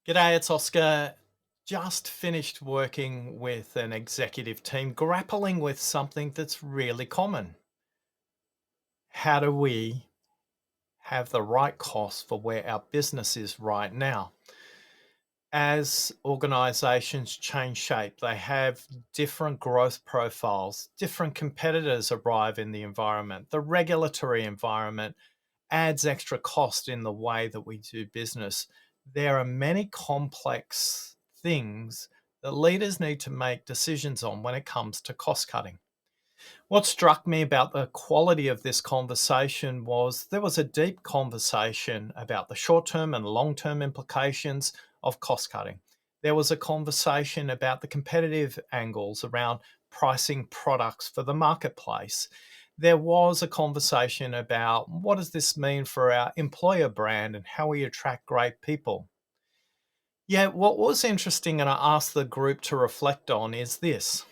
G'day, it's Oscar. Just finished working with an executive team grappling with something that's really common. How do we have the right cost for where our business is right now? As organizations change shape, they have different growth profiles, different competitors arrive in the environment. The regulatory environment adds extra cost in the way that we do business. There are many complex things that leaders need to make decisions on when it comes to cost cutting. What struck me about the quality of this conversation was there was a deep conversation about the short term and long term implications of cost cutting. There was a conversation about the competitive angles around pricing products for the marketplace. There was a conversation about what does this mean for our employer brand and how we attract great people. Yeah, what was interesting, and I asked the group to reflect on, is this: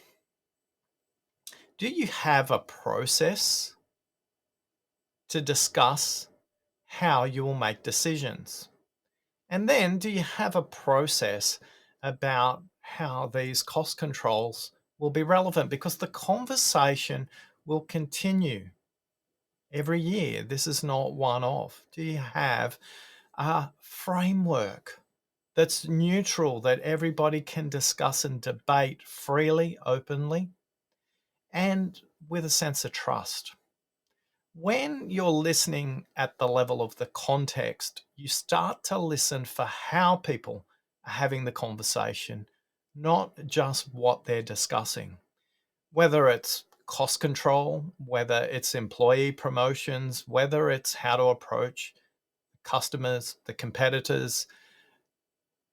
do you have a process to discuss how you will make decisions? And then, do you have a process about how these cost controls will be relevant? Because the conversation will continue every year. This is not one off. Do you have a framework that's neutral that everybody can discuss and debate freely, openly, and with a sense of trust? When you're listening at the level of the context, you start to listen for how people are having the conversation, not just what they're discussing. Whether it's cost control, whether it's employee promotions, whether it's how to approach customers, the competitors,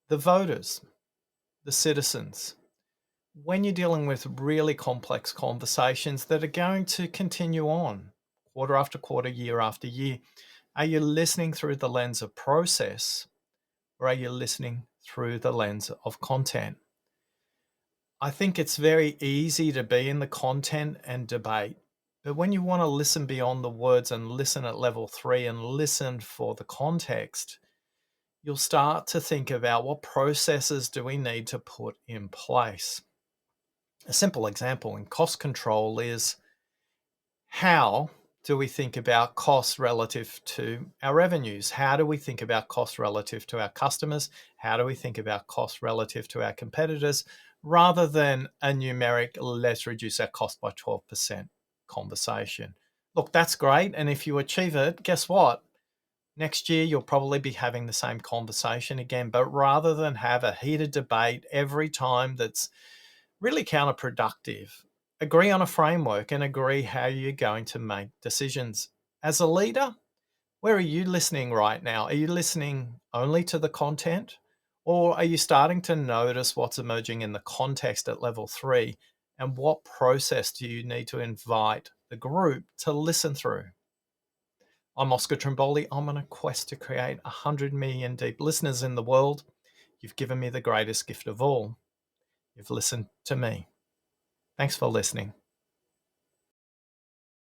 the voters, the citizens. When you're dealing with really complex conversations that are going to continue on quarter after quarter, year after year, are you listening through the lens of process, or are you listening through the lens of content? I think it's very easy to be in the content and debate, but when you want to listen beyond the words and listen at level three and listen for the context, you'll start to think about what processes do we need to put in place. A simple example in cost control is: how do we think about costs relative to our revenues? How do we think about costs relative to our customers? How do we think about costs relative to our competitors, rather than a numeric, let's reduce our cost by 12% conversation? Look, that's great. And if you achieve it, guess what? Next year, you'll probably be having the same conversation again. But rather than have a heated debate every time that's really counterproductive, agree on a framework and agree how you're going to make decisions. As a leader, where are you listening right now? Are you listening only to the content? Or are you starting to notice what's emerging in the context at level three? And what process do you need to invite the group to listen through? I'm Oscar Trimboli. I'm on a quest to create 100 million deep listeners in the world. You've given me the greatest gift of all. You've listened to me. Thanks for listening.